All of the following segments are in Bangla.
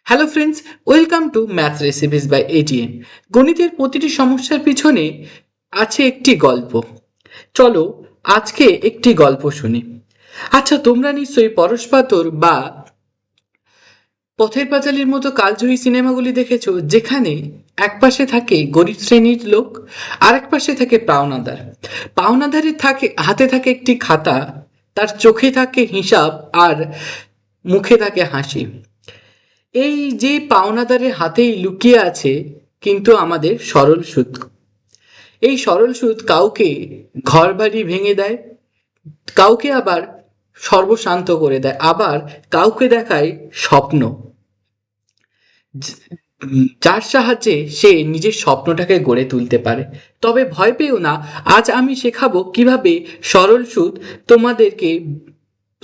Hello friends, welcome to math recipes by ATM. গণিতের প্রতিটি সমস্যার পিছনে আছে একটি গল্প। চলো আজকে একটি গল্প শুনি। আচ্ছা, তোমরা নিশ্চয়ই পরশপাথর বা পথের পাঁচালীর মতো কালজয়ী সিনেমাগুলি দেখেছো, যেখানে এক পাশে থাকে গরিব শ্রেণীর লোক আর এক পাশে থাকে পাওনাদার। পাওনাদারের থাকে হাতে থাকে একটি খাতা, তার চোখে থাকে হিসাব আর মুখে থাকে হাসি। এই যে পাওনাদারের হাতেই লুকিয়ে আছে কিন্তু আমাদের সরল সুদ। এই সরল সুদ কাউকে ঘরবাড়ি ভেঙে দেয়, কাউকে আবার সর্বশান্ত করে দেয়, আবার কাউকে দেখায় স্বপ্ন, যার সাহায্যে সে নিজের স্বপ্নটাকে গড়ে তুলতে পারে। তবে ভয় পেও না, আজ আমি শেখাবো কিভাবে সরল সুদ তোমাদেরকে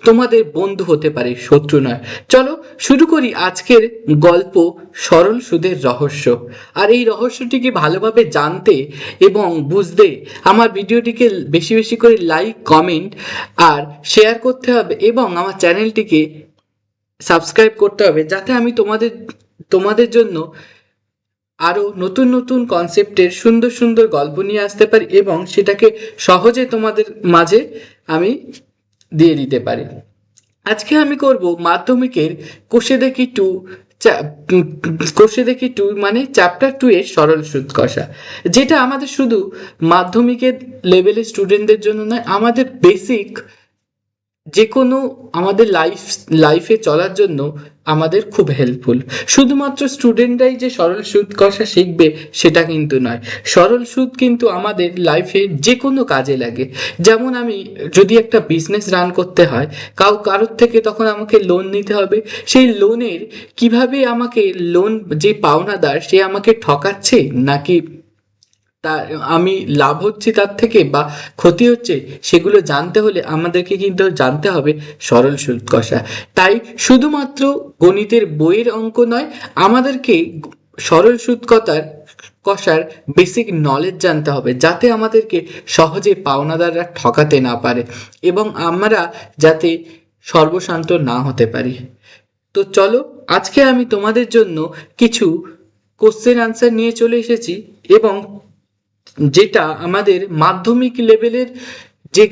তোমাদের বন্ধু হতে পারে, শত্রু নয়। চলো শুরু করি আজকের গল্প, সরল সুদের রহস্য। আর এই রহস্যটিকে ভালোভাবে জানতে এবং বুঝতে আমার ভিডিওটিকে বেশি বেশি করে লাইক, কমেন্ট আর শেয়ার করতে হবে এবং আমার চ্যানেলটিকে সাবস্ক্রাইব করতে হবে, যাতে আমি তোমাদের জন্য আরও নতুন নতুন কনসেপ্টের সুন্দর সুন্দর গল্প নিয়ে আসতে পারি এবং সেটাকে সহজে তোমাদের মাঝে আমি দিয়ে দিতে পারি। আজকে আমি করব মাধ্যমিকের কোষে দেখি টু, কোষে দেখি টু মানে চ্যাপ্টার 2 এর সরল সুদ কষা, যেটা আমাদের শুধু মাধ্যমিকের লেভেলের স্টুডেন্টদের জন্য নয়, আমাদের বেসিক যে কোনো আমাদের লাইফে চলার জন্য আমাদের খুব হেল্পফুল। শুধুমাত্র স্টুডেন্টরাই যে সরল সুদ কষা শিখবে সেটা কিন্তু নয়, সরল সুদ কিন্তু আমাদের লাইফে যে কোনো কাজে লাগে। যেমন আমি যদি একটা বিজনেস রান করতে হয়, কারোর থেকে তখন আমাকে লোন নিতে হবে, সেই লোনের কিভাবে আমাকে লোন, যে পাওনাদার সে আমাকে ঠকাচ্ছে নাকি তা আমি লাভ হচ্ছে তার থেকে বা ক্ষতি হচ্ছে, সেগুলো জানতে হলে আমাদেরকে কিন্তু জানতে হবে সরল সুদ কষা। তাই শুধুমাত্র গণিতের বইয়ের অঙ্ক নয়, আমাদেরকে সরল সুদ কষার বেসিক নলেজ জানতে হবে, যাতে আমাদেরকে সহজে পাওনাদাররা ঠকাতে না পারে এবং আমরা যাতে সর্বশান্ত না হতে পারি। তো চলো, আজকে আমি তোমাদের জন্য কিছু কোশ্চেন আনসার নিয়ে চলে এসেছি এবং যেটা আমাদের মাধ্যমিক লেভেলের যে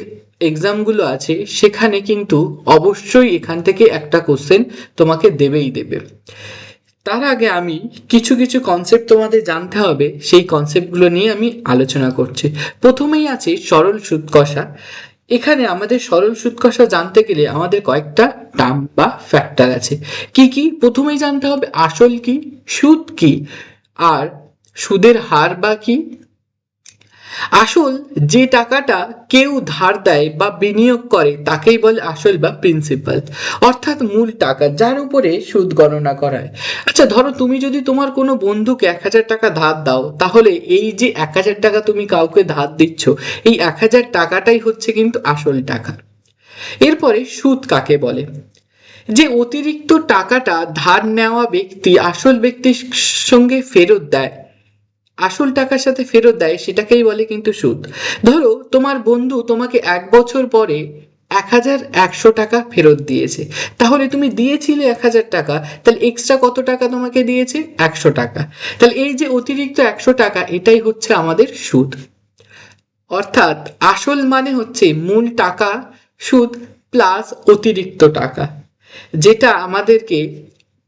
এক্সামগুলো আছে সেখানে কিন্তু অবশ্যই এখান থেকে একটা কোশ্চেন তোমাকে দেবেই দেবে। তার আগে আমি কিছু কিছু কনসেপ্ট তোমাদের জানতে হবে, সেই কনসেপ্টগুলো নিয়ে আমি আলোচনা করছি। প্রথমেই আছে সরল সুদ কষা। এখানে আমাদের সরল সুদ কষা জানতে গেলে আমাদের কয়েকটা টার্ম বা ফ্যাক্টর আছে। কি কি? প্রথমেই জানতে হবে আসল কি, সুদ কি, আর সুদের হার বা কি। আসল যে টাকাটা কেউ ধার দেয় বা বিনিয়োগ করে তাকেই বলে আসল বা প্রিন্সিপাল, অর্থাৎ মূল টাকা যার উপরে সুদ গণনা করা হয়। আচ্ছা ধরো, তুমি যদি তোমার কোনো বন্ধুকে 1,000 টাকা ধার দাও, তাহলে এই যে 1,000 টাকা তুমি কাউকে ধার দিচ্ছ, এই 1,000 টাকাটাই হচ্ছে কিন্তু আসল টাকা। এরপরে সুদ কাকে বলে? যে অতিরিক্ত টাকাটা ধার নেওয়া ব্যক্তি আসল ব্যক্তির সঙ্গে ফেরত দেয়, আসল টাকার সাথে ফেরত দেয়, সেটাকেই বলে কিন্তু সুদ। ধরো তোমার বন্ধু তোমাকে 1 বছর পরে 1,100 টাকা ফেরত দিয়েছে, তাহলে তুমি দিয়েছিলে 1,000 টাকা, তাহলে এক্সট্রা কত টাকা তোমাকে দিয়েছে? 100 টাকা। তাহলে এই যে অতিরিক্ত 100 টাকা, এটাই হচ্ছে আমাদের সুদ। অর্থাৎ আসল মানে হচ্ছে মূল টাকা, সুদ প্লাস অতিরিক্ত টাকা, যেটা আমাদেরকে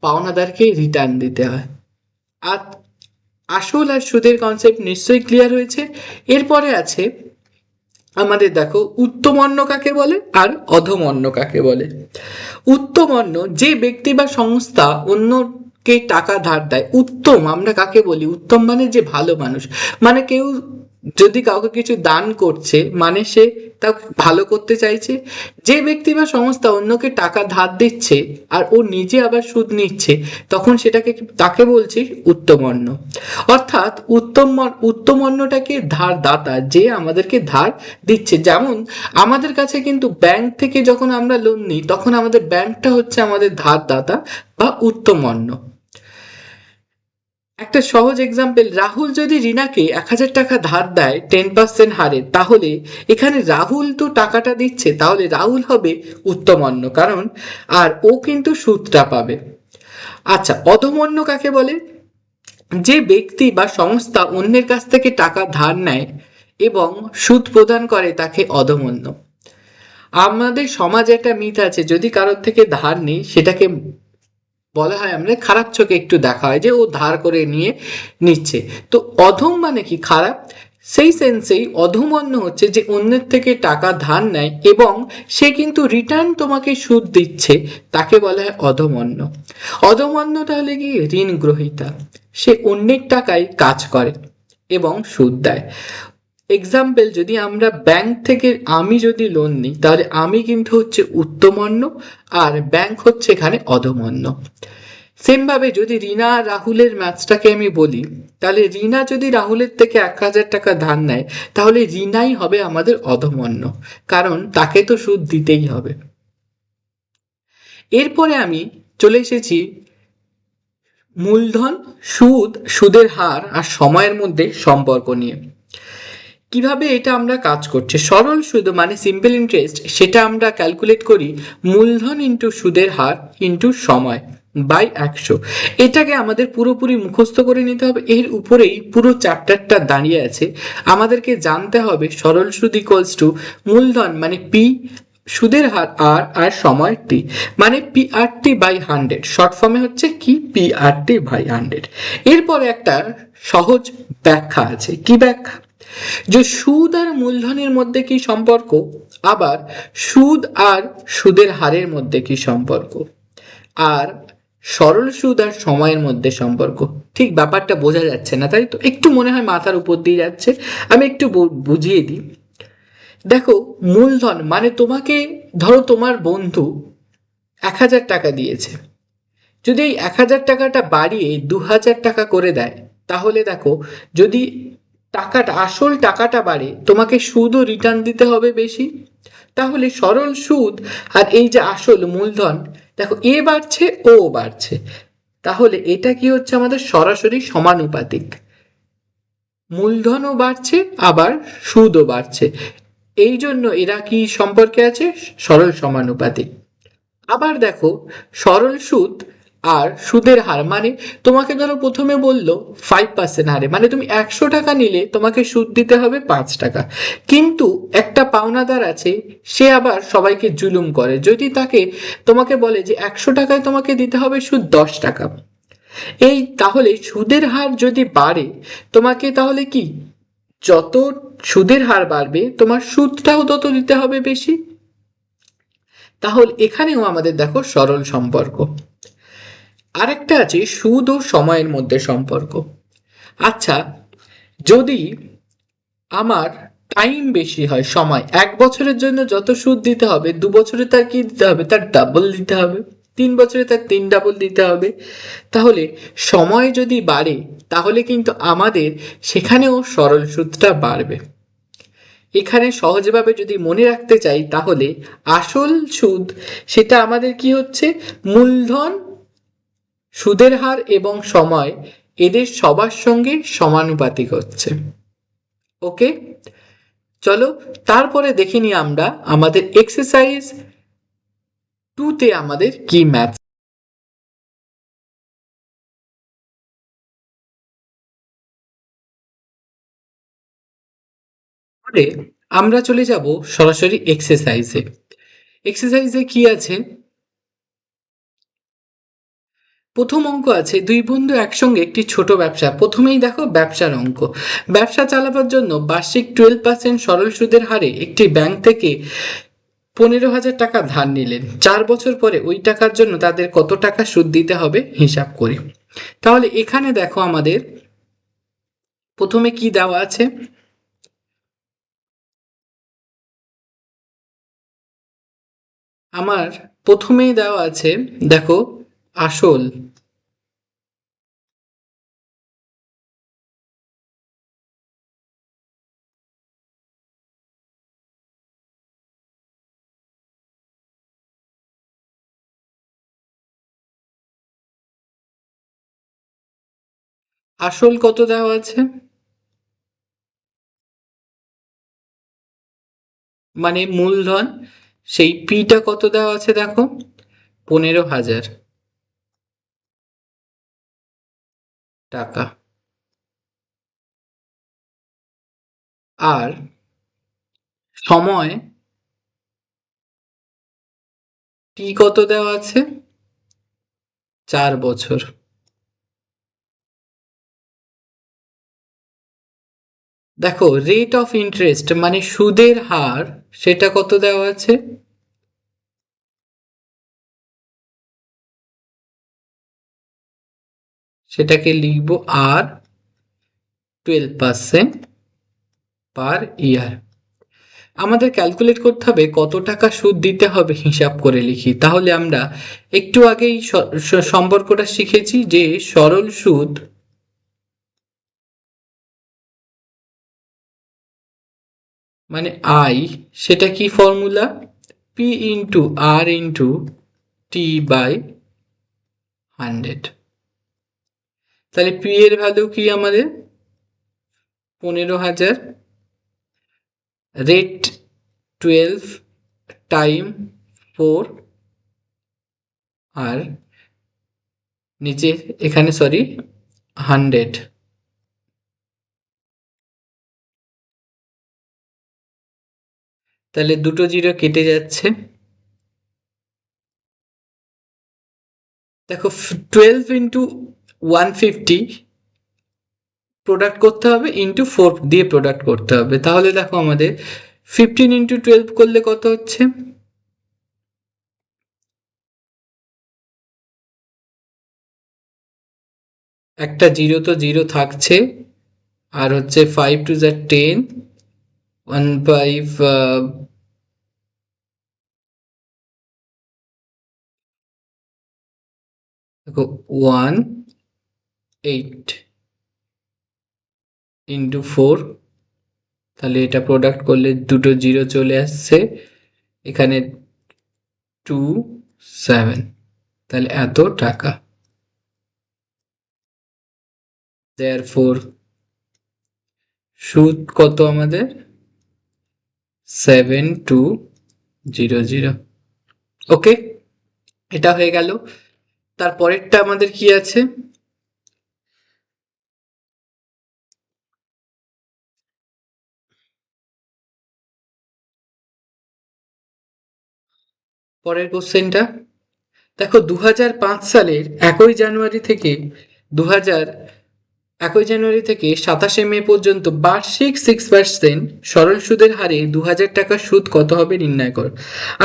পাওনাদারকে রিটার্ন দিতে হয়। আর আসল আর সুদের কনসেপ্ট নিশ্চয়ই ক্লিয়ার হয়েছে। এরপরে আছে আমাদের, দেখো, উত্তম অন্ন কাকে বলে আর অধম অন্ন কাকে বলে। উত্তম অন্ন যে ব্যক্তি বা সংস্থা অন্যকে টাকা ধার দেয়। উত্তম আমরা কাকে বলি? উত্তম মানে যে ভালো মানুষ, মানে কেউ যদি কাউকে কিছু দান করছে মানে সে তা ভালো করতে চাইছে। যে ব্যক্তি বা সংস্থা অন্যকে টাকা ধার দিচ্ছে আর ও নিজে আবার সুদ নিচ্ছে, তখন সেটাকে তাকে বলছি উত্তম অন্ন। অর্থাৎ উত্তম অন্নটাকে ধার দাতা, যে আমাদেরকে ধার দিচ্ছে। যেমন আমাদের কাছে কিন্তু ব্যাংক থেকে যখন আমরা লোন নিই, তখন আমাদের ব্যাংকটা হচ্ছে আমাদের ধার দাতা বা উত্তম অন্ন। একটা সহজ এক্সাম্পল, রাহুল যদি রিনাকে 1,000 টাকা ধার দেয় 10% হারে, তাহলে এখানে রাহুল তো টাকাটা দিচ্ছে, তাহলে রাহুল হবে উত্তম অন্ন, কারণ আর ও কিন্তু সুদটা পাবে। আচ্ছা, অধমন্য কাকে বলে? যে ব্যক্তি বা সংস্থা অন্যের কাছ থেকে টাকা ধার নেয় এবং সুদ প্রদান করে তাকে অধমন্য। আমাদের সমাজে একটা মিথ আছে, যদি কারোর থেকে ধার নিই সেটাকে বলা হয়, আমরা খারাপ চোখে একটু দেখা হয় যে ও ধার করে নিয়ে নিচ্ছে। তো অধম মানে কি? খারাপ। সেই সেন্সেই অধমন্য হচ্ছে যে অন্যের থেকে টাকা ধার নেয় এবং সে কিন্তু রিটার্ন তোমাকে সুদ দিচ্ছে, তাকে বলা হয় অধমন্য। অধমন্য তাহলে কি? ঋণ গ্রহীতা। সে অন্যের টাকায় কাজ করে এবং সুদ দেয়। এক্সাম্পল, যদি আমরা ব্যাংক থেকে আমি যদি লোন নিই তাহলে আমি কিন্তু হচ্ছে উত্তমন্য আর ব্যাংক হচ্ছে এখানে অধমন্য। সেম ভাবে যদি রিনা আর রাহুলের ম্যাচটাকে আমি বলি, তাহলে রিনা যদি রাহুলের থেকে 1,000 টাকা ধার নেয় তাহলে রিনাই হবে আমাদের অধমন্য, কারণ তাকে তো সুদ দিতেই হবে। এরপরে আমি চলে এসেছি মূলধন, সুদ, সুদের হার আর সময়ের মধ্যে সম্পর্ক নিয়ে। কিভাবে এটা আমরা কাজ করছে? সরল সুদ মানে সিম্পল ইন্টারেস্ট, সেটা আমরা ক্যালকুলেট করি মূলধন ইন্টু সুদের হার ইন্টু সময় বাই 100। এটাকে আমাদের পুরোপুরি মুখস্থ করে নিতে হবে, এর উপরেই পুরো চ্যাপ্টারটা দাঁড়িয়ে আছে। আমাদেরকে জানতে হবে সরল সুদ ইকুয়ালস টু মূলধন মানে পি, সুদের হার আর, আর সময় টি, মানে P R T by 100। Short ফর্মে হচ্ছে কি? P R T by 100। এরপরে একটা সহজ ব্যাখ্যা আছে। কি ব্যাখ্যা? যে সুদ আর মূলধনের মধ্যে কি সম্পর্ক, আবার সুদ আর সুদের হারের মধ্যে কি সম্পর্ক, আর সরল সুদ আর সময়ের মধ্যে সম্পর্ক। ঠিক ব্যাপারটা বোঝা যাচ্ছে না, তাই তো? একটু মনে হয় মাথার উপর দিয়ে যাচ্ছে। আমি একটু বুঝিয়ে দিই। দেখো, মূলধন মানে তোমাকে, ধরো তোমার বন্ধু 1,000 টাকা দিয়েছে, যদি এই 1,000 টাকাটা বাড়িয়ে 2,000 টাকা করে দেয়, তাহলে দেখো, যদি টাকাটা, আসল টাকাটা বাড়ে, তোমাকে সুদও রিটার্ন দিতে হবে বেশি। তাহলে সরল সুদ আর এই যে আসল মূলধন, দেখো এ বাড়ছে ও বাড়ছে, তাহলে এটা কি হচ্ছে? আমাদের সরাসরি সমানুপাতিক। মূলধনও বাড়ছে আবার সুদও বাড়ছে, এই জন্য এরা কি সম্পর্কে আছে? সরল সমানুপাতিক। আবার দেখো, সরল সুদ আর সুদের হার মানে, তোমাকে ধরো প্রথমে বললো 5% হারে, মানে তুমি 100 টাকা নিলে তোমাকে সুদ দিতে হবে 5 টাকা। কিন্তু একটা পাওনাদার আছে, সে আবার সবাইকে জুলুম করে, যদি তাকে তোমাকে বলে যে 100 টাকায় তোমাকে দিতে হবে সুদ 10 টাকা। এই তাহলে সুদের হার যদি বাড়ে, তোমাকে তাহলে কি, যত সুদের হার বাড়বে তোমার সুদটাও তত দিতে হবে বেশি। তাহলে এখানেও আমাদের দেখো সরল সম্পর্ক। আরেকটা আছে সুদ ও সময়ের মধ্যে সম্পর্ক। আচ্ছা, যদি আমার টাইম বেশি হয়, সময়, 1 বছরের জন্য যত সুদ দিতে হবে 2 বছরে তার কি দিতে হবে? তার ডাবল দিতে হবে। 3 বছরে তার 3 ডাবল দিতে হবে। তাহলে সময় যদি বাড়ে তাহলে কিন্তু আমাদের সেখানেও সরল সুদটা বাড়বে। এখানে সহজভাবে যদি মনে রাখতে চাই তাহলে আসল সুদ, সেটা আমাদের কি হচ্ছে? মূলধন, সুদের হার এবং সময়, এদের সবার সঙ্গে সমানুপাতিক হচ্ছে। ওকে, চলো তারপরে দেখে নিই আমরা আমাদের এক্সারসাইজ 2তে আমাদের কি ম্যাথ। পরে আমরা চলে যাব সরাসরি এক্সারসাইজে। এক্সারসাইজে কি আছে? প্রথম অঙ্ক আছে, দুই বন্ধু একসঙ্গে একটি ছোট ব্যবসা। প্রথমেই দেখো ব্যবসার অঙ্ক। ব্যবসা চালাবার জন্য বার্ষিক 12% সরল সুদের হারে একটি ব্যাংক থেকে 15,000 টাকা ধার নিলেন। 4 বছর পরে ওই টাকার জন্য তাদের কত টাকা সুদ দিতে হবে হিসাব করি। তাহলে এখানে দেখো আমাদের প্রথমে কি দেওয়া আছে? আমার প্রথমেই দেওয়া আছে, দেখো, আসল, আসল কত দেওয়া আছে, মানে মূলধন, সেই পিটা কত দেওয়া আছে দেখো, 15,000। টাকা। আর সময় টি কত দেওয়া আছে? 4 বছর। দেখো রেট অফ ইন্টারেস্ট মানে সুদের হার, সেটা কত দেওয়া আছে? সেটাকে লিখবো আর 12% পার ইয়ার। আমাদের ক্যালকুলেট করতে হবে কত টাকা সুদ দিতে হবে, হিসাব করে লিখি। তাহলে আমরা একটু আগেই সম্পর্কটা শিখেছি যে সরল সুদ মানে আই, সেটা কি formula? P into R into T by 100। তাহলে পি এর ভ্যালু কি আমাদের? 15,000। Rate 12 time 4। আর নিচে এখানে সরি 100। তাহলে দুটো জিরো কেটে যাচ্ছে। দেখো 12 ইন্টু 150 প্রোডাক্ট করতে হবে, ইন্টু 4 দিয়ে প্রোডাক্ট করতে হবে। তাহলে দেখো আমাদের 15 ইন্টু 12 করলে কত হচ্ছে? একটা জিরো তো জিরো থাকছে, আর হচ্ছে 5 টু যা 10, 1/5 দেখো 1/8 ইন্টু 4। তাহলে এটা প্রোডাক্ট করলে দুটো জিরো চলে আসছে, এখানে 27। তাহলে এত টাকা। দেয়ারফোর সুদ কত আমাদের? 7200। ওকে, এটা হয়ে গেল। তারপরেরটা আমাদের কি আছে? পরের কোশ্চেনটা দেখো, 2005 সালের 1ই জানুয়ারি থেকে 2000 1ই জানুয়ারি থেকে 27শে মে পর্যন্ত বার্ষিক 6% সরল সুদের হারে 2000 টাকা সুদ কত হবে নির্ণয় করো।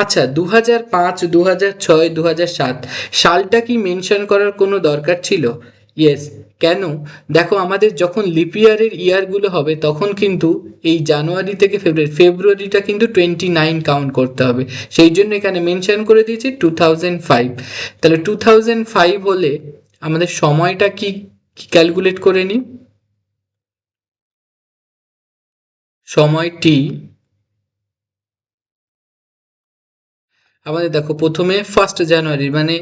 আচ্ছা, 2005, 2006, 2007 সালটা কি মেনশন করার কোনো দরকার ছিল? ইয়েস। কেন? দেখো আমাদের যখন লিপ ইয়ারের ইয়ারগুলো হবে তখন কিন্তু এই জানুয়ারি থেকে ফেব্রুয়ারিটা কিন্তু 29 কাউন্ট করতে হবে। সেই জন্য এখানে মেনশন করে দিয়েছি 2005। তাহলে 2005 হলে আমাদের সময়টা কি ক্যালকুলেট করে নিই। সময়টি আমাদের দেখো প্রথমে 1 জানুয়ারি মানে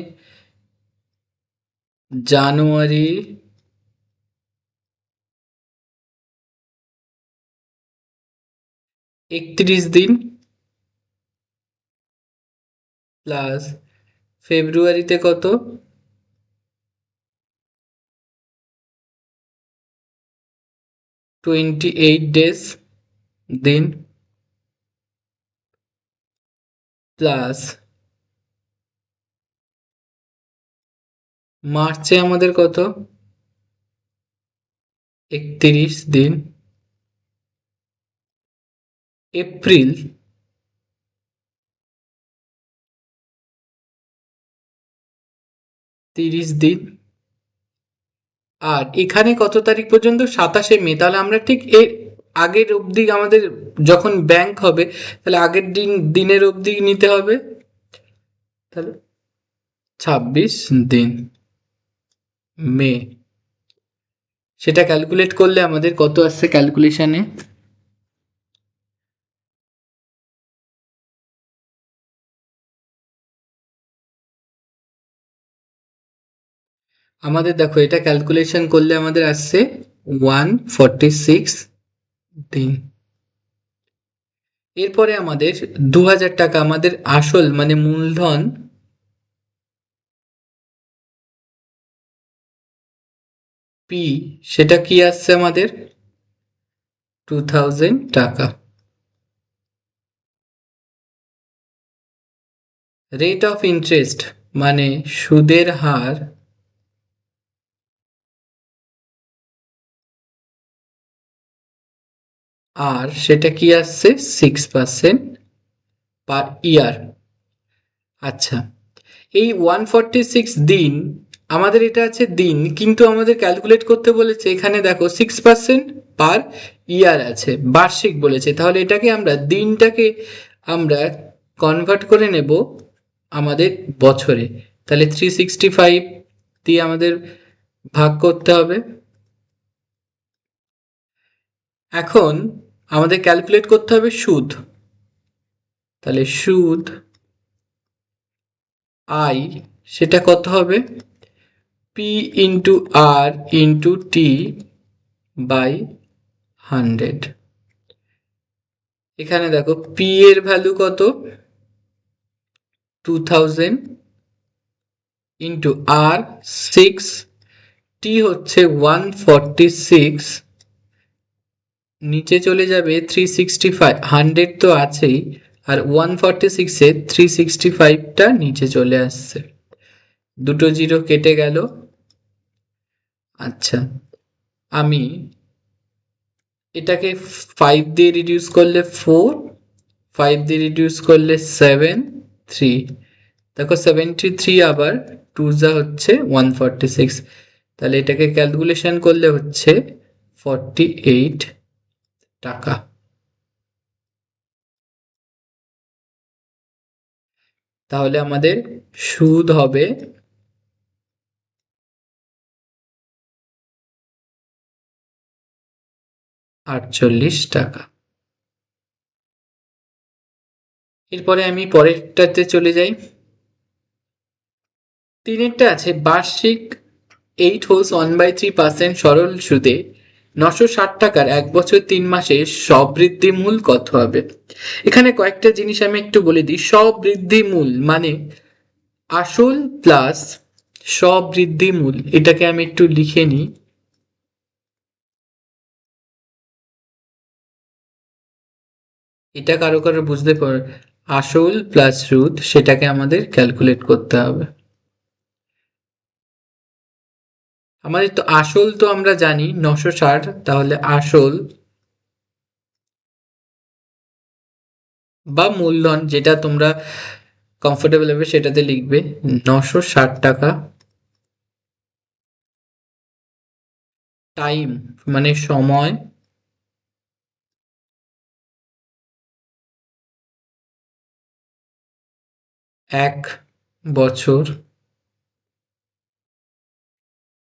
জানুয়ারি 31 দিন, প্লাস ফেব্রুয়ারিতে কত? 28 দিন, প্লাস মার্চে আমাদের কত? 31 দিন, এপ্রিল 30 দিন, আর এখানে কত তারিখ পর্যন্ত? 27শে মে। তাহলে আমরা ঠিক এর আগের অবধি আমাদের যখন ব্যাংক হবে তাহলে আগের দিনের অবধি নিতে হবে। তাহলে 26 দিন মে, সেটা ক্যালকুলেট করলে আমাদের কত আসছে ক্যালকুলেশনে? আমাদের দেখো এটা ক্যালকুলেশন করলে আমাদের আসছে 146 দিন। এরপরে আমাদের 2000 টাকা আমাদের আসল মানে মূলধন পি সেটা কি আসছে আমাদের 2000 টাকা। রেট অফ ইন্টারেস্ট মানে সুদের হার আর সেটা কি আসছে 6% পার ইয়ার। আচ্ছা, এই 146 দিন, আমাদের এটা আছে দিন, কিন্তু আমাদের ক্যালকুলেট করতে বলেছে এখানে দেখো 6% পার ইয়ার আছে, বার্ষিক বলেছে, তাহলে এটাকে আমরা দিনটাকে আমরা কনভার্ট করে নেব আমাদের বছরে। তাহলে 365 দিয়ে আমাদের ভাগ করতে হবে। এখন আমাদের ক্যালকুলেট করতে হবে সুদ। তাহলে সুদ আই সেটা কত হবে P into R into T by 100। এখানে দেখো পি এর ভ্যালু কত 2000 ইন্টু আর 6, টি হচ্ছে 146, নিচে চলে যাবে 365, 100 তো আছেই, আর 146 এ 365টা নিচে চলে আসছে, দুটো জিরো কেটে গেল। আচ্ছা, আমি এটাকে 5 দিয়ে রিডিউস করলে 4, 5 দিয়ে রিডিউস করলে 7, 3, দেখো 73, আবার 2 যা হচ্ছে 146, তাহলে এটাকে ক্যালকুলেশন করলে হচ্ছে 48 টাকা। তাহলে আমাদের সুদ হবে 48 টাকা। এরপরে আমি পরেরটাতে চলে যাই। তিনেরটা আছে বার্ষিক 8 হোলস 1/3% সরল সুদে 960 টাকার 1 বছর 3 মাসে সবৃদ্ধি মূল কত হবে। এখানে কয়েকটা জিনিস আমি একটু বলে দিই। সবৃদ্ধি মূল মানে আসল প্লাস সবৃদ্ধি মূল, এটাকে আমি একটু লিখে নিই। এটা কারো কারো বুঝতে পার, আসল প্লাস সুদ সেটাকে আমাদের ক্যালকুলেট করতে হবে। আমাদের তো আসল তো আমরা জানি 960, তাহলে আসল বা মূলধন যেটা তোমরা কমফোর্টেবল হবে সেটাতে লিখবে 960 টাকা, টাইম মানে সময়, 1 বছর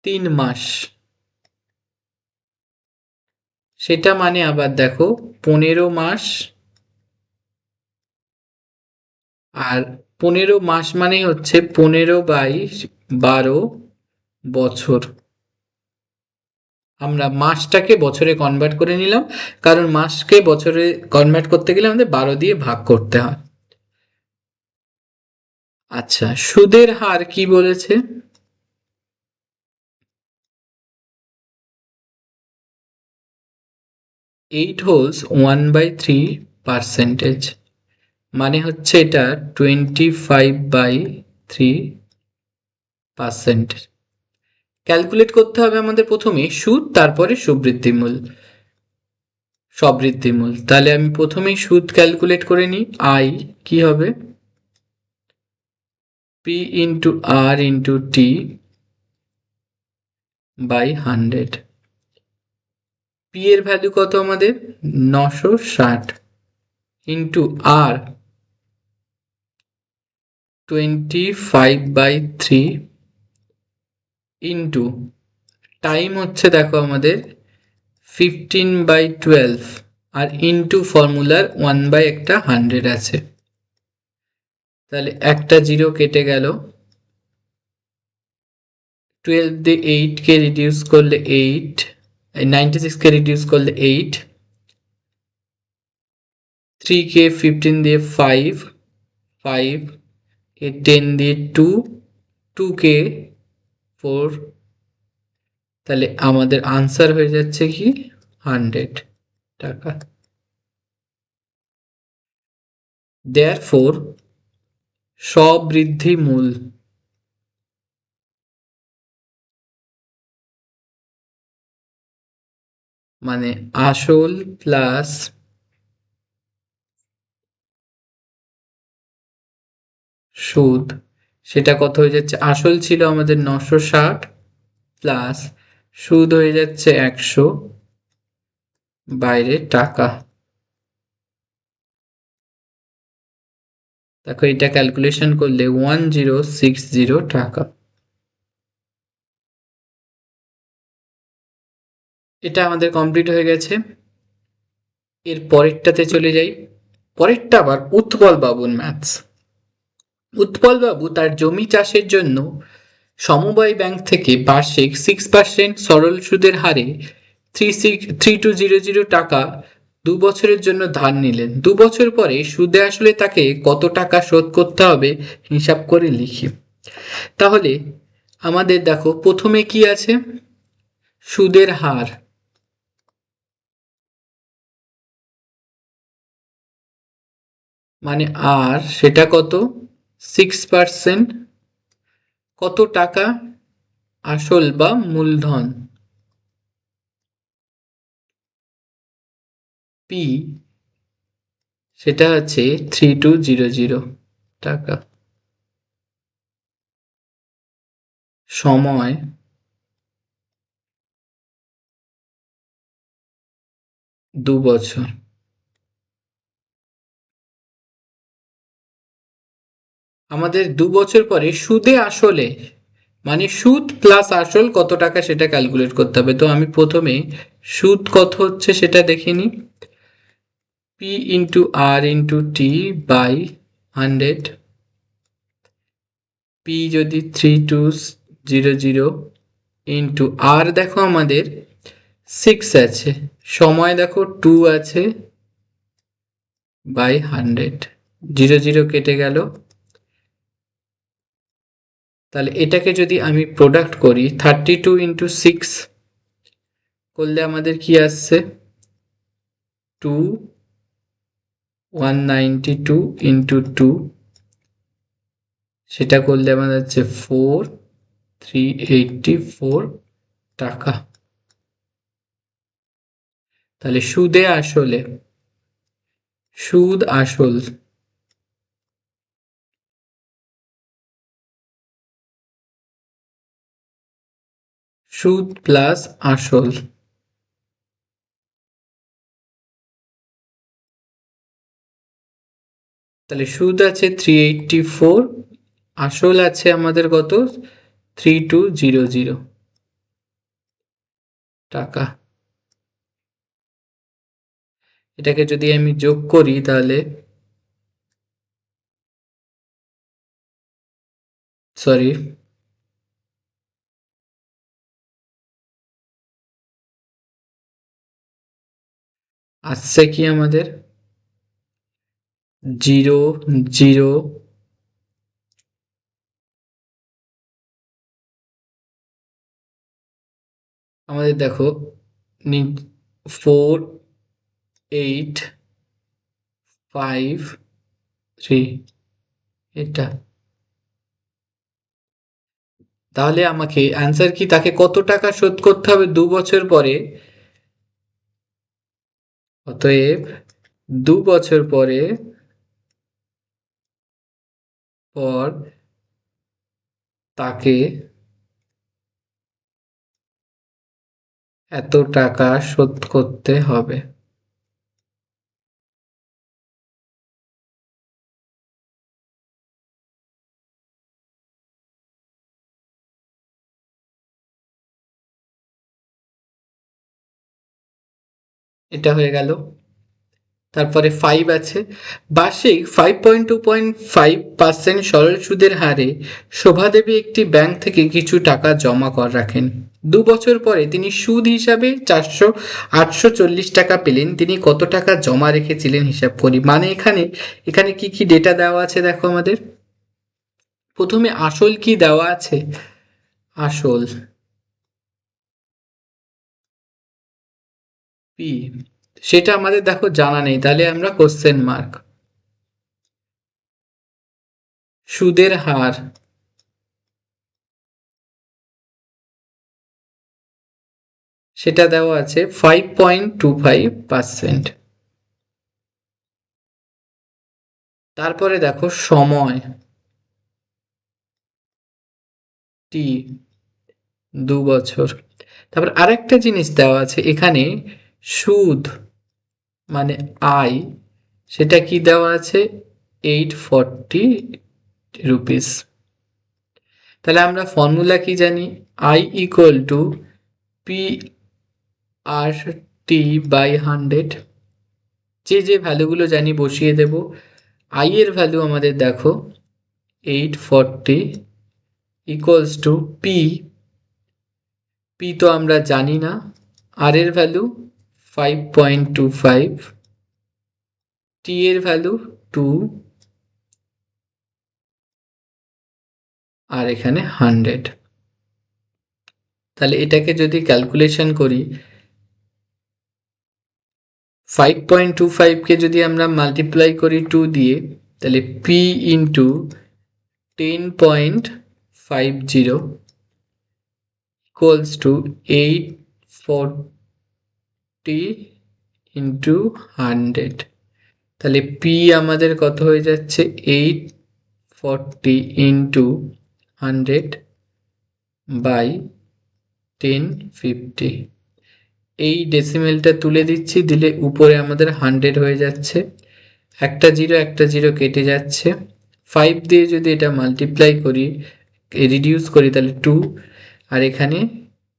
3 মাস, সেটা মানে আবার দেখো 15 মাস, আর 15 মাস মানে হচ্ছে 15/12 বছর। আমরা মাসটাকে বছরে কনভার্ট করে নিলাম, কারণ মাসকে বছরে কনভার্ট করতে গেলে আমাদের 12 দিয়ে ভাগ করতে হয়। আচ্ছা, সুদের হার কি বলেছে 8 হোলস 1/3%, মানে হচ্ছে এটা 25/3%। ক্যালকুলেট করতে হবে আমাদের প্রথমে সুদ, তারপরে সবৃদ্ধিমূল। তাহলে আমি প্রথমেই সুদ ক্যালকুলেট করে নিই। আই কি হবে P into R into T by 100। P এর ভ্যালু কত আমাদের 960 ইন্টু আর 25/3 ইন্টু টাইম হচ্ছে দেখো আমাদের 15/12, আর ইন্টু ফর্মুলার 1/100 আছে, তাহলে একটা জিরো কেটে গেল। 12 দিয়ে 8 কে রিডিউস করলে 8, 96 কে রিডিউস করলে 8, 3 কে 15 দিয়ে 5, 5 কে 10 দিয়ে 2, 2 কে 4, তাহলে আমাদের আনসার হয়ে যাচ্ছে কি 100 টাকা। Therefore স্ববৃদ্ধি মূল মানে আসল প্লাস সুদ, সেটা কত হয়ে যাচ্ছে? আসল ছিল আমাদের 960 প্লাস সুদ হয়ে যাচ্ছে 100, বাইরে টাকা। দেখো এটা ক্যালকুলেশন করলে 1060 টাকা। এটা আমাদের কমপ্লিট হয়ে গেছে। এর পরেরটাতে চলে যাই। পরেরটা আবার উৎপল বাবুর ম্যাথস। উৎপল বাবু তার জমি চাষের জন্য সমবায় ব্যাংক থেকে বার্ষিক 6% সরল সুদের হারে 3200 টাকা 2 বছরের জন্য ধার নিলেন। 2 বছর পরে সুদে আসলে তাকে কত টাকা শোধ করতে হবে হিসাব করে লিখি। তাহলে আমাদের দেখো প্রথমে কি আছে? সুদের হার, মানে আর সেটা কত? 6%। কত টাকা? আসল বা মূলধন। পি সেটা হচ্ছে 3200 টাকা। সময় 2 বছর। আমাদের 2 বছর পরে সুদে আসলে মানে সুদ প্লাস আসল কত টাকা সেটা ক্যালকুলেট করতে হবে। তো আমি প্রথমে সুদ কত হচ্ছে সেটা দেখে নিই। P into R into T by 100। P যদি 3200 ইন্টু আর দেখো আমাদের 6 আছে, সময় দেখো 2 আছে, বাই 100। 00 কেটে গেল। তাহলে এটাকে যদি আমি প্রোডাক্ট করি 32 × 6 করলে আমাদের কি আসছে? 2192 ইন্টু 2, সেটা করলে আমাদের হচ্ছে 4384 টাকা। তাহলে সুদে আসলে সুদ আসল সুদ প্লাস আসল, তাহলে সুদ আছে 384, আসল আছে আমাদের কত? 3200 টাকা। এটাকে যদি আমি যোগ করি তাহলে সরি আসছে কি আমাদের 0 0 আমাদের দেখো 4853 এটা। তাহলে আমাকে অ্যান্সার কি, তাকে কত টাকা শোধ করতে হবে 2 বছর পরে? অতএব 2 বছর পর তাকে এত টাকা শোধ করতে হবে। এটা হয়ে গেল। তারপরে 5 আছে, বার্ষিক 5.25% সরল সুদের হারে শোভাদেবী একটি ব্যাংক থেকে কিছু টাকা জমা কর রাখেন। 2 বছর পরে তিনি সুদ হিসাবে 840 টাকা পেলেন। তিনি কত টাকা জমা রেখেছিলেন হিসাব করি। মানে এখানে এখানে কি কি ডেটা দেওয়া আছে দেখো আমাদের। প্রথমে আসল কি দেওয়া আছে? আসল পি, সেটা আমাদের দেখো জানা নেই, তাহলে আমরা কোশ্চেন মার্ক। সুদের হার, সেটা দেওয়া আছে 5.25%। তারপরে দেখো সময়, টি, 2 বছর। তারপর আরেকটা জিনিস দেওয়া আছে এখানে, সুদ মানে আয়, সেটা কি দেওয়া আছে 840 রুপিস। তাহলে আমরা ফর্মুলা কি জানি, I equal to P R T by 100। যে ভ্যালুগুলো জানি বসিয়ে দেব। আই এর ভ্যালু আমাদের দেখো 840 ইকুয়ালস টু পি, পি তো আমরা জানি না, আর এর ভ্যালু 5.25, টি এর ভ্যালু 2, আর এখানে 100। তাহলে এটাকে যদি ক্যালকুলেশন করি, 5.25কে যদি আমরা মাল্টিপ্লাই করি 2 দিয়ে, তাহলে P into 10.50 equals to 840 into 100। তাহলে পি আমাদের কত হয়ে যাচ্ছে 840 ইন্টু 100 বাই 1050। এই ডেসিমেলটা তুলে দিচ্ছি, দিলে উপরে আমাদের 100 হয়ে যাচ্ছে, একটা জিরো কেটে যাচ্ছে। 5 দিয়ে যদি এটা মাল্টিপ্লাই করি, রিডিউস করি, তাহলে 2, আর এখানে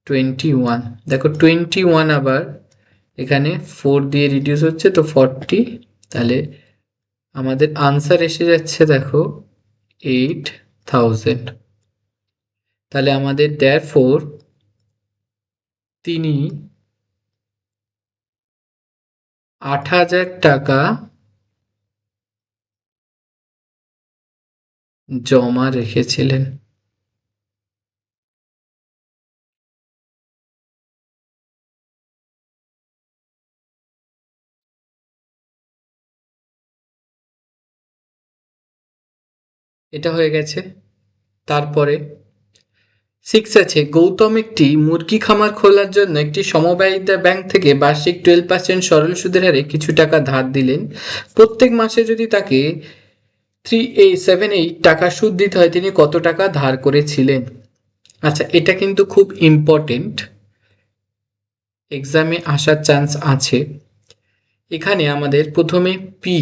21। দেখো 21 আবার এখানে 4 দিয়ে রিডিউস হচ্ছে, তো 40। তাহলে আমাদের আনসার এসে যাচ্ছে দেখো 8000। তাহলে আমাদের therefore তিনি 8,000 টাকা জমা রেখেছিলেন। এটা হয়ে গেছে। তারপরে 6 আছে, গৌতম একটি মুরগি খামার খোলার জন্য একটি সমবায়িতা ব্যাংক থেকে বার্ষিক 12% সরল সুদের হারে কিছু টাকা ধার দিলেন। প্রত্যেক মাসে যদি তাকে 378 টাকা সুদ দিতে হয়, তিনি কত টাকা ধার করেছিলেন? আচ্ছা, এটা কিন্তু খুব ইম্পর্টেন্ট, এক্সামে আসার চান্স আছে। এখানে আমাদের প্রথমে পি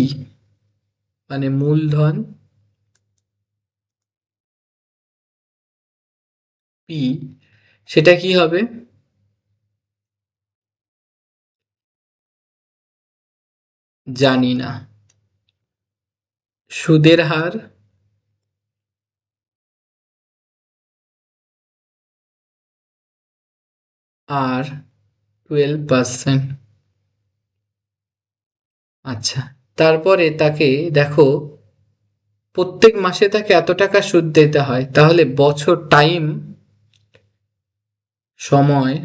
মানে মূলধন, পি সেটা কি হবে জানি না। সুদের হার, আর 12%। আচ্ছা, তারপরে তাকে দেখো প্রত্যেক মাসে তাকে এত টাকা সুদ দিতে হয়, তাহলে বছর, টাইম, সময়,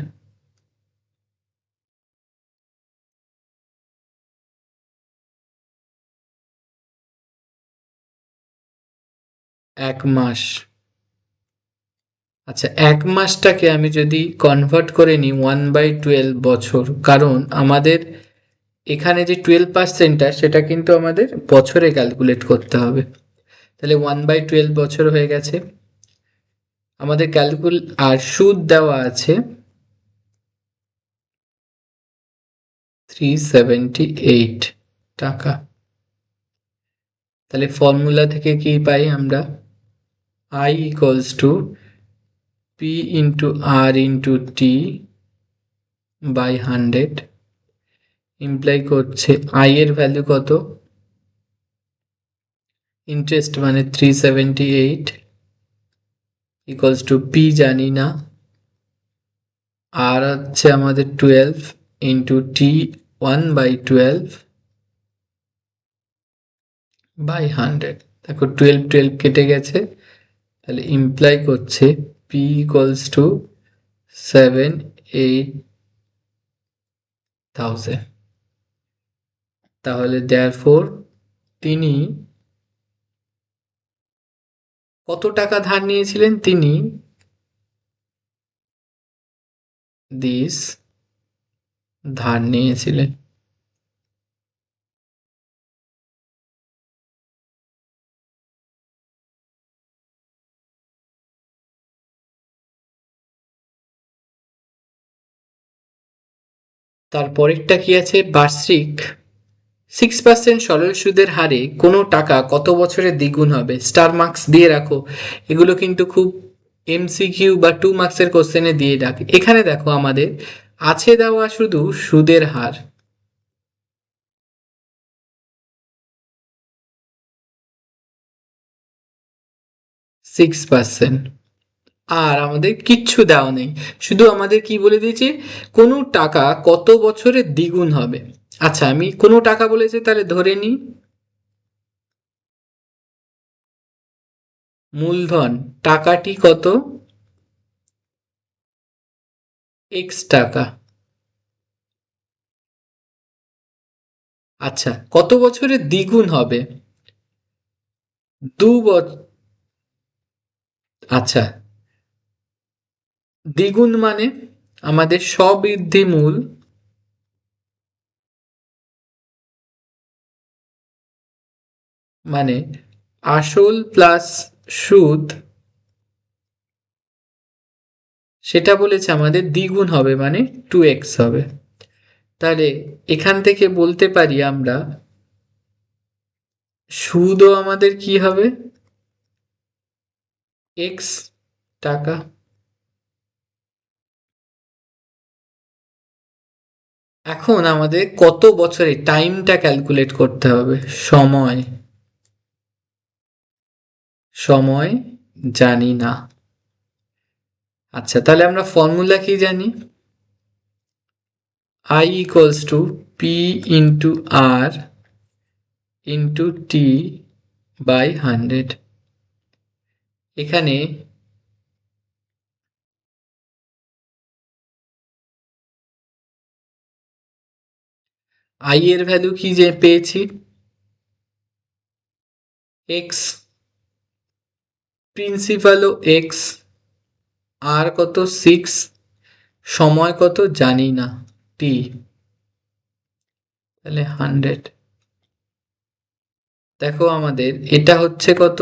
1 মাস। আচ্ছা, 1 মাসটাকে আমি যদি কনভার্ট করে নিই 1/12 বছর, কারণ আমাদের এখানে যে 12%টা সেটা কিন্তু আমাদের বছরে ক্যালকুলেট করতে হবে। তাহলে 1/12 বছর হয়ে গেছে আমাদের আর সুদ দেওয়া আছে 378 টাকা। তাহলে ফর্মুলা থেকে কি পাই আমরা, I equals to P into R into T by 100, imply করছে আই এর ভ্যালু কত, ইন্টারেস্ট মানে 378 ইকুয়ালস টু পি জানি না, আর হচ্ছে আমাদের 12 ইন্টু টি 1/12 বাই 100। দেখো 12 কেটে গেছে, তাহলে ইমপ্লাই করছে পি ইকুয়ালস টু 780 থাউজেন্ড। তাহলে দেয়ারফোর তিনি কত টাকা ধার নিয়েছিলেন? তিনি দিস ধার নিয়েছিলেন। তারপরেরটা কি আছে? বার্ষিক 6% সরল সুদের হারে কোনো টাকা কত বছরে দ্বিগুণ হবে? স্টার মার্কস দিয়ে রাখো। এগুলো কিন্তু খুব এমসিকিউ বা 2 মার্কসের কোশ্চেনে দিয়ে রাখে। এখানে দেখো আমাদের আছে দেওয়া শুধু সুদের হার 6%, আর আমাদের কিচ্ছু দেওয়া নেই। শুধু আমাদের কি বলে দিয়েছে? কোনো টাকা কত বছরে দ্বিগুণ হবে। আচ্ছা, আমি কোনো টাকা বলেছে তাহলে ধরে নিই মূলধন টাকাটি কত? এক্স টাকা। আচ্ছা, কত বছরে দ্বিগুণ হবে? 2 বছর। আচ্ছা, দ্বিগুণ মানে আমাদের স্ববৃদ্ধি মূল মানে আসল প্লাস সুদ, সেটা বলেছে আমাদের দ্বিগুণ হবে মানে 2x হবে। তাহলে এখান থেকে বলতে পারি আমরা সুদও আমাদের কি হবে? এক্স টাকা। এখন আমাদের কত বছরে টাইমটা ক্যালকুলেট করতে হবে। সময়, সময় জানি না। আচ্ছা, তাহলে আমরা ফর্মুলা কি জানি? I equals to P into R into T by 100। এখানে I এর ভ্যালু কি যে পেয়েছি? x, প্রিন্সিপালও x, আর কত 6, সময় কত জানি না t, তাহলে 100। দেখো আমাদের এটা হচ্ছে কত?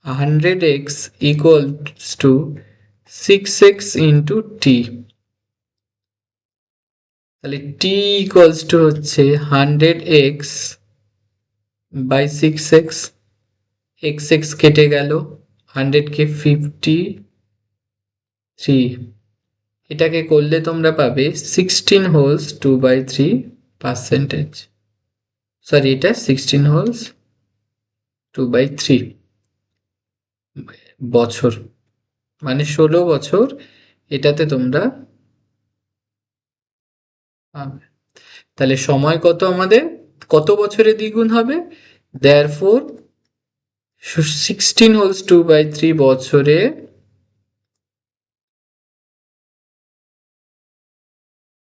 100x equals to 6x into t। তাহলে t equals to হচ্ছে 100x by 6x, x কেটে গেল, 100 কে 53, এটাকে করলে তোমরা পাবে 16 হোলস 2/3%। সরি, এটা 16 হোলস 2/3 বছর, মানে 16 বছর এটাতে তোমরা পাবে। তাহলে সময় কত আমাদের? কত বছরে দ্বিগুণ হবে? দেয়ারফোর 16 হোলস 2/3 বছরে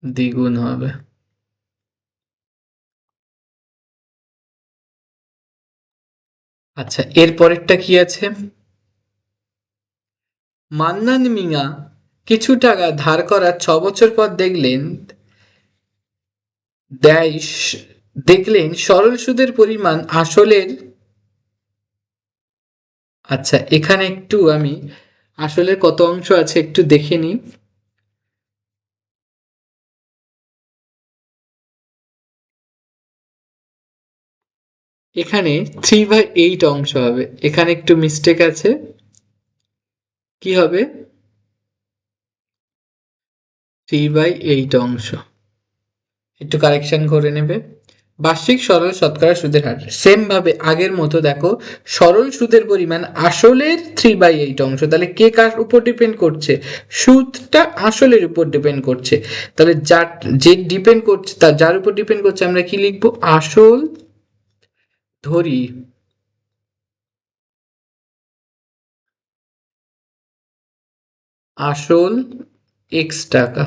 দ্বিগুণ হবে। আচ্ছা, এর পরেরটা কি আছে? মান্নান মিয়া কিছু টাকা ধার করার 6 বছর পর দেয় দেখলেন সরল সুদের পরিমাণ আসলের। আচ্ছা, এখানে একটু আমি আসলে কত অংশ আছে একটু দেখে নিই। এখানে 3/8 অংশ হবে, এখানে একটু মিস্টেক আছে। কি হবে? 3/8 অংশ, একটু কারেকশন করে নেবে। বার্ষিক সরল শতকরা সুদের হার সেম ভাবে আগের মতো দেখো, সরল সুদের পরিমাণ আসলের 3/8 অংশ। তাহলে কে কার উপর ডিপেন্ড করছে? সুদটা আসলের উপর ডিপেন্ড করছে। তাহলে যার যে ডিপেন্ড করছে, তার যার উপর ডিপেন্ড করছে আমরা কি লিখবো? আসল ধরি আসল x টাকা।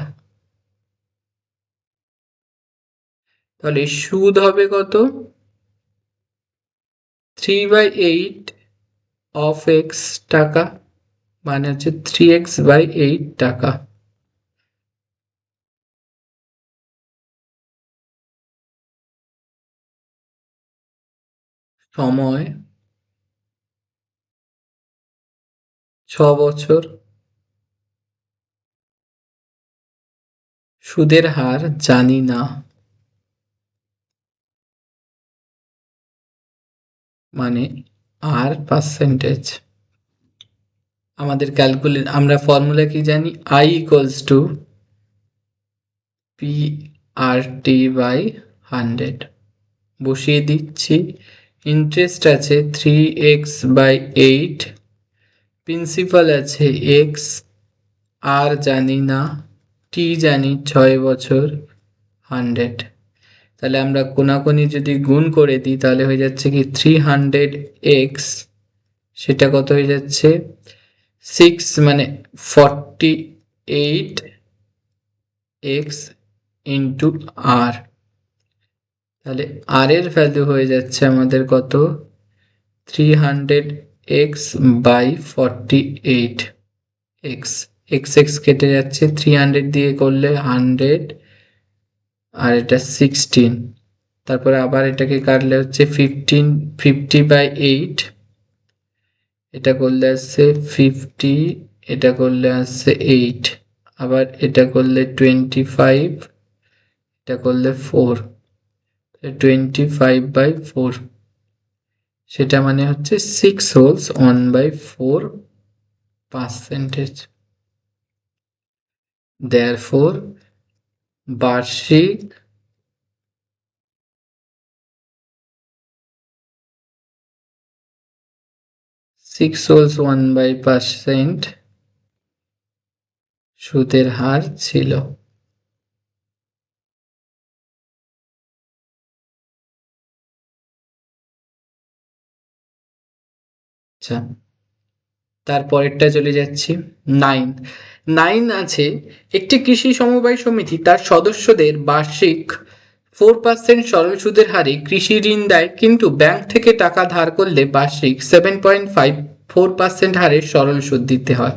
তাহলে সুদ হবে কত? 3/8 অফ এক্স টাকা, মানে হচ্ছে 3x/8 টাকা। সময় 6 বছর। সুদের হার জানি না, মানে আর পার্সেন্টেজ। আমাদের ক্যালকুলেট, আমরা ফর্মুলা কি জানি? I equals two PRT/100। বসিয়ে দিচ্ছি। ইন্টারেস্ট আছে 3x/8, প্রিন্সিপাল আছে x, আর জানি না, টি জানি 6 বছর, 100। তাহলে আমরা কোনাকুনি যদি গুণ করে দিই তাহলে হয়ে যাচ্ছে কি 300x, সেটা কত হয়ে যাচ্ছে 6, মানে 48x ইন্টু আর। তাহলে আর এর ভ্যালু হয়ে যাচ্ছে আমাদের কত? 300x/48। এক্স এক্স এক্স কেটে যাচ্ছে, 300 দিয়ে করলে 100, আর এটা 16। তারপরে আবার এটাকে কাটলে হচ্ছে 50/8, এটা করলে আসছে 50, এটা করলে আসছে 8, আবার এটা করলে 25, এটা করলে 4, 25/4, সেটা মানে হচ্ছে 6 হোলস 1/4%। Therefore বার্ষিক সিক্স হোলস 1/% সুদের হার ছিল। আচ্ছা, তারপরেরটা চলে যাচ্ছি। 9 9 আছে, একটি কৃষি সমবায় সমিতি তার সদস্যদের বার্ষিক 4% সরল সুদের হারে কৃষি ঋণ দেয়, কিন্তু ব্যাংক থেকে টাকা ধার করলে বার্ষিক 7.54% হারে সরল সুদ দিতে হয়।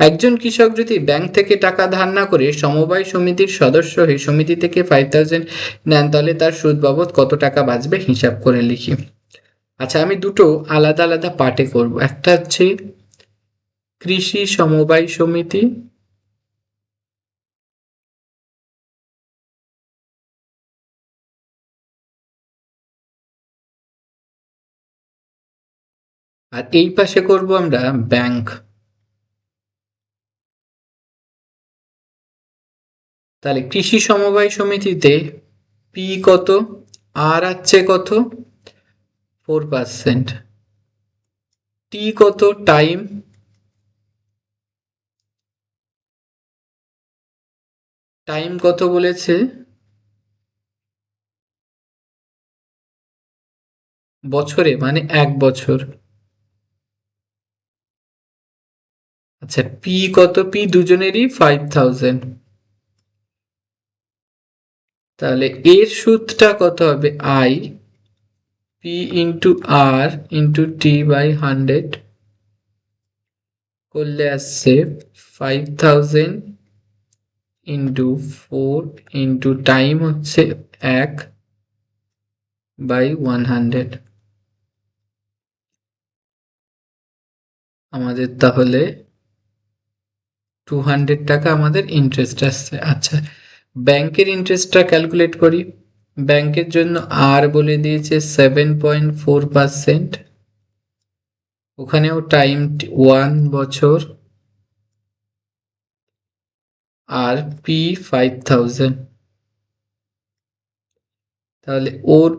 একজন কৃষক যদি ব্যাংক থেকে টাকা ধার না করে সমবায় সমিতির সদস্য হয়ে সমিতি থেকে 5000 নেন, তাহলে তার সুদ বাবদ কত টাকা বাঁচবে হিসাব করে লিখি। আচ্ছা, আমি দুটো আলাদা আলাদা পার্টে করব। একটা হচ্ছে কৃষি সমবায় সমিতি, আর এই পাশে করব আমরা ব্যাংক। তাহলে কৃষি সমবায় সমিতিতে পি কত, আর আছে কত 4%, টি কত টাইম, টাইম কত বলেছে বছরে, মানে 1 বছর। আচ্ছা, পি কত? পি দুজনেরই 5000। তাহলে এর সুদটা কত হবে? I P into R into টি/100 করলে আসছে 5000 ইন্টু 4 ইন্টু টাইম হচ্ছে 1/100। আমাদের তাহলে 200 টাকা আমাদের ইন্টারেস্ট আসছে। আচ্ছা, ব্যাংকের ইন্টারেস্টটা ক্যালকুলেট করি। ব্যাংকের জন্য আর বলে দিয়েছে 7.4%, ওখানেও টাইম 1 বছর, আর পি 5000। তাহলে ওর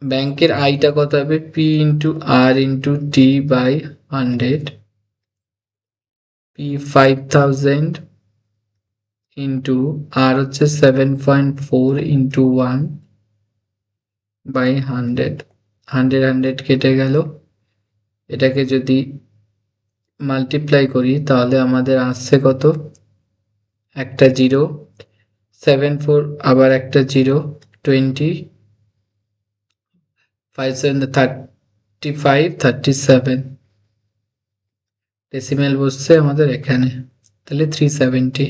ব্যাংকের আইটা কত হবে? P into R into টি/100, P 5000 into আর হচ্ছে 7.4 ইন্টু 1/100, 100 কেটে গেল। এটাকে যদি মাল্টিপ্লাই করি তাহলে আমাদের আসছে কত? একটা জিরো, 7/4, আবার একটা জিরো, 20, 5 7 35, 37 ডেসিমেল বসছে আমাদের এখানে, তাহলে 370।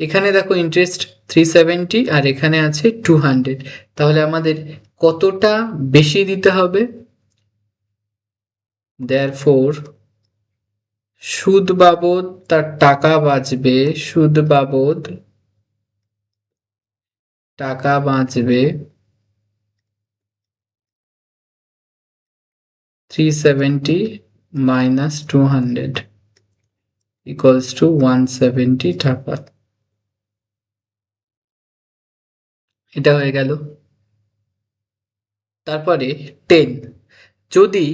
এখানে দেখো ইন্টারেস্ট 370 আর এখানে আছে 200, তাহলে আমাদের কতটা বেশি দিতে হবে? therefore সুদ বাবদ তার টাকা বাঁচবে, সুদ বাবদ টাকা বাঁচবে 370 minus 200 equals to 170 টাকা। এটা হয়ে গেল। তারপরে 10, যদি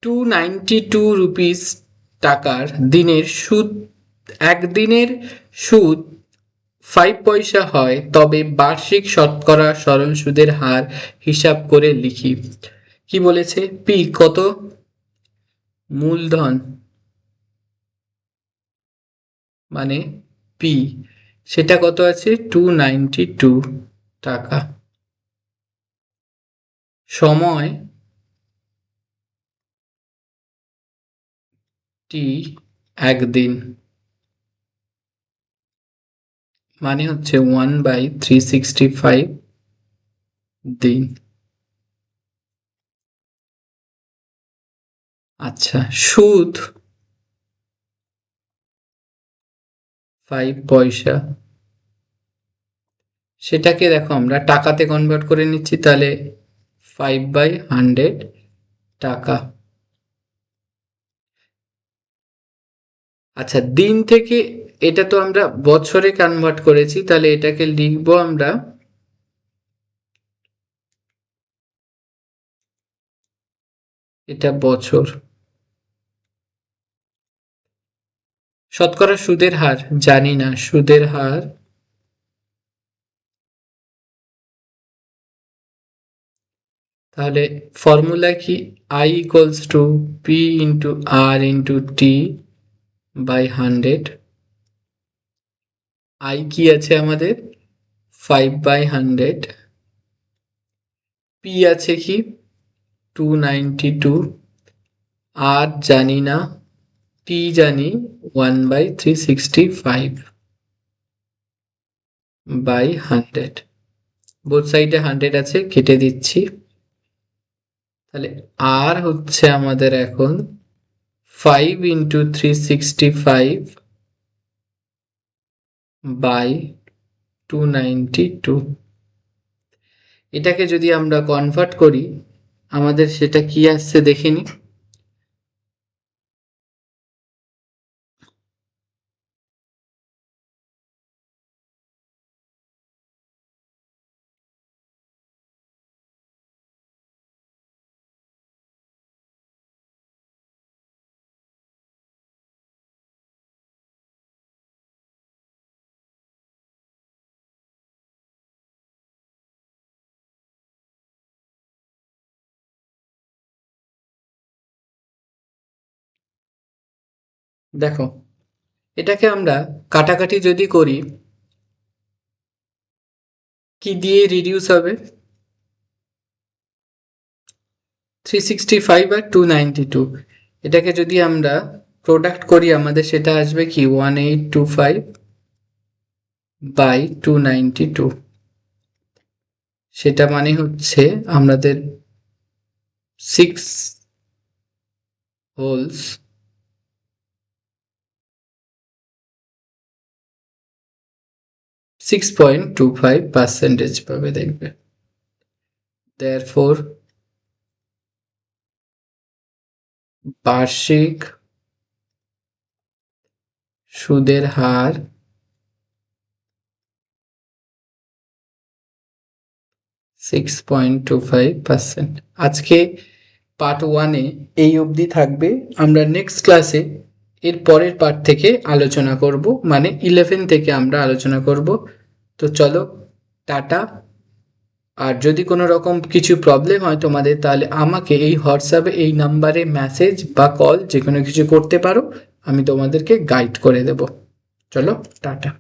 292 রুপিস টাকার দিনের সুদ, একদিনের সুদ 5 পয়সা হয়, তবে বার্ষিক শতকরা সরল সুদের হার হিসাব করে লিখি। কি বলেছে? পি কত? মূলধন মানে পি, সেটা কত আছে? 292 টাকা। সময় টি একদিন, মানে হচ্ছে 1/365 দিন। আচ্ছা, সুদ 5 পয়সা, সেটাকে দেখো আমরা টাকাতে কনভার্ট করে নিচ্ছি, তাহলে 5/100 টাকা। আচ্ছা, দিন থেকে এটা তো আমরা বছরে কনভার্ট করেছি, তাহলে এটাকে লিখবো আমরা এটা বছর। শতকরা সুদের হার জানি না, সুদের হার তাহলে ফর্মুলা কি? I equals to P into R into T by 100। I কি আছে আমাদের? 5/100। P আছে কি? 292। R জানি না, T জানি 1/365 by 100। বোথ সাইডে 100 আছে, কেটে দিচ্ছি। তাহলে R হচ্ছে আমাদের এখন 5 into 365 by 292। এটাকে যদি আমরা কনভার্ট করি, আমাদের সেটা কি আসছে দেখে নি। দেখো, এটাকে আমরা কাটাকাটি যদি করি, কি দিয়ে রিডিউস হবে? 365 আর 292, এটাকে যদি আমরা প্রোডাক্ট করি, আমাদের সেটা আসবে কি 1825 by 292। সেটা মানে হচ্ছে আমাদের 6 হোলস 6.25% পাবে, দেখবে। therefore বার্ষিক সুদের হার 6.25%। আজকে পার্ট 1-এ এই অবধি থাকবে। আমরা নেক্সট ক্লাসে এর পরের পার্ট থেকে আলোচনা করব, মানে 11 থেকে আমরা আলোচনা করব। তো চলো, টাটা। আর যদি কোনো রকম কিছু প্রবলেম হয় তোমাদের, তাহলে আমাকে এই হোয়াটসঅ্যাপে এই নাম্বারে মেসেজ বা কল যে কোনো কিছু করতে পারো, আমি তোমাদেরকে গাইড করে দেব। চলো, টাটা।